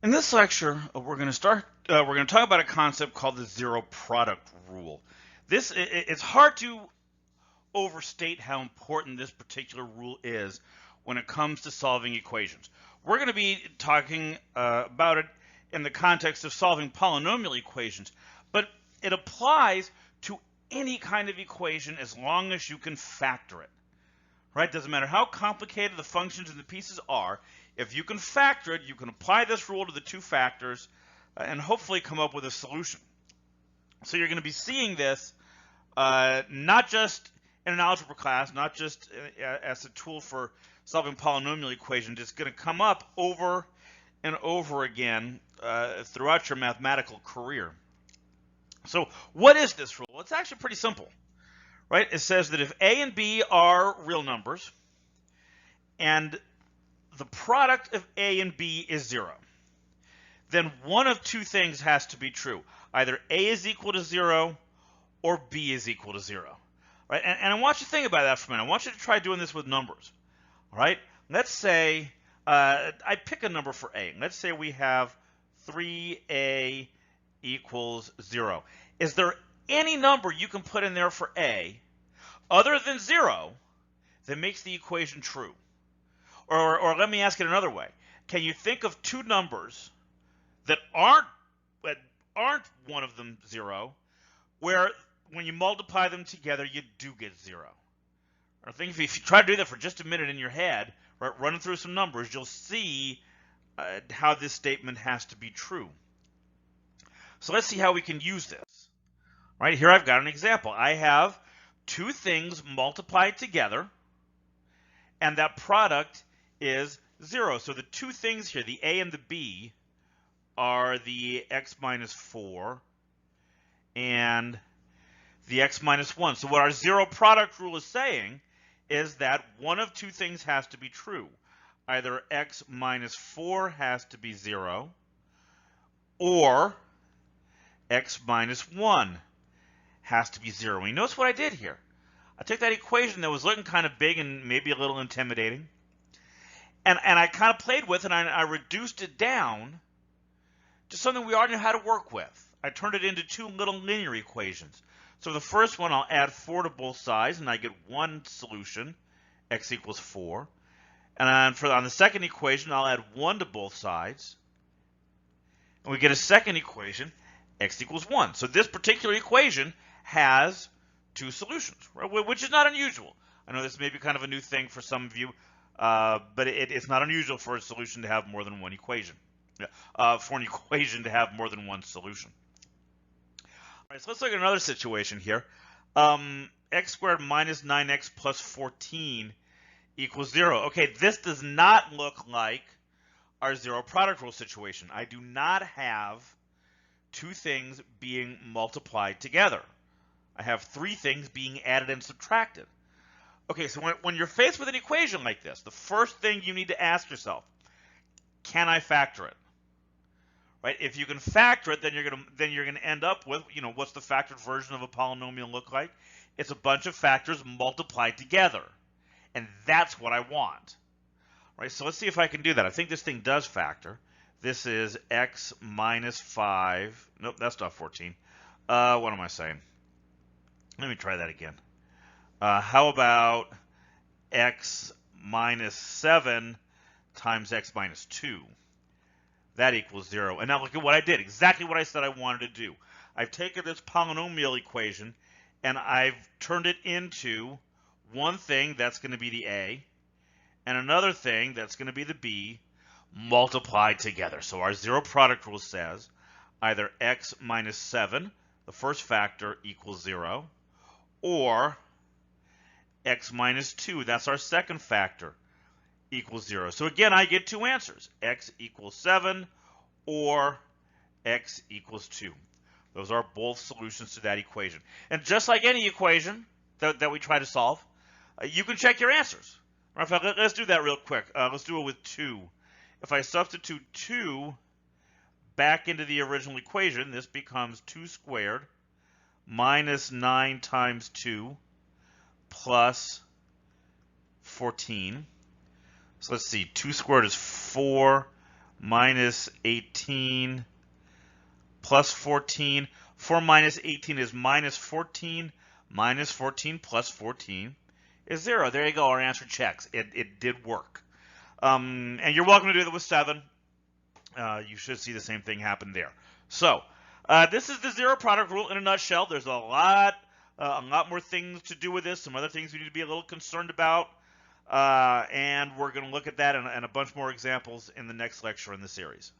In this lecture, we're going to talk about a concept called the zero product rule. It's hard to overstate how important this particular rule is when it comes to solving equations. We're going to be talking about it in the context of solving polynomial equations, but it applies to any kind of equation as long as you can factor it. Right? Doesn't matter how complicated the functions and the pieces are. If you can factor it, you can apply this rule to the two factors and hopefully come up with a solution. So you're going to be seeing this not just in an algebra class, not just as a tool for solving polynomial equations. It's going to come up over and over again throughout your mathematical career. So what is this rule? Well, it's actually pretty simple. Right? It says that if A and B are real numbers and the product of A and B is 0, then one of two things has to be true. Either A is equal to 0 or B is equal to 0. Right? And I want you to think about that for a minute. I want you to try doing this with numbers. All right? Let's say I pick a number for A. Let's say we have 3A equals 0. Is there any number you can put in there for A other than 0 that makes the equation true? Or let me ask it another way. Can you think of two numbers that aren't one of them 0, where when you multiply them together you do get 0? I think if you try to do that for just a minute in your head, right, running through some numbers, you'll see how this statement has to be true. So let's see how we can use this. Right here I've got an example. I have two things multiplied together, and that product is 0. So the two things here, the A and the B, are the x minus 4 and the x minus 1. So what our zero product rule is saying is that one of two things has to be true. Either x minus 4 has to be 0, or x minus 1 has to be 0. And you notice what I did here. I took that equation that was looking kind of big and maybe a little intimidating, and I kind of played with it, and I reduced it down to something we already know how to work with. I turned it into two little linear equations. So the first one, I'll add 4 to both sides, and I get one solution, x equals 4. And on the second equation, I'll add 1 to both sides, and we get a second equation, x equals 1. So this particular equation has two solutions, right? Which is not unusual. I know this may be kind of a new thing for some of you, but it's not unusual for a solution to have more than one equation, for an equation to have more than one solution. All right, so let's look at another situation here. X squared minus 9x plus 14 equals 0. Okay, this does not look like our zero product rule situation. I do not have two things being multiplied together. I have three things being added and subtracted. Okay, so when you're faced with an equation like this, the first thing you need to ask yourself, can I factor it? Right? If you can factor it, then you're gonna end up with, what's the factored version of a polynomial look like? It's a bunch of factors multiplied together, and that's what I want. Right? So let's see if I can do that. I think this thing does factor. This is x minus 5. Nope, that's not 14. What am I saying? Let me try that again. How about x minus 7 times x minus 2? That equals 0. And now look at what I did. Exactly what I said I wanted to do. I've taken this polynomial equation and I've turned it into one thing that's going to be the a and another thing that's going to be the b multiplied together. So our zero product rule says either x minus 7, the first factor, equals 0, or x minus 2, that's our second factor, equals 0. So again, I get two answers, x equals 7 or x equals 2. Those are both solutions to that equation. And just like any equation that we try to solve, you can check your answers. Let's do that real quick. Let's do it with 2. If I substitute 2 back into the original equation, this becomes 2 squared minus 9 times 2 plus 14. So let's see, 2 squared is 4 minus 18 plus 14. 4 minus 18 is minus 14. Minus 14 plus 14 is 0. There you go. Our answer checks. It did work. And you're welcome to do that with 7. You should see the same thing happen there. So this is the zero product rule in a nutshell. There's a lot more things to do with this. Some other things we need to be a little concerned about. And we're going to look at that and a bunch more examples in the next lecture in the series.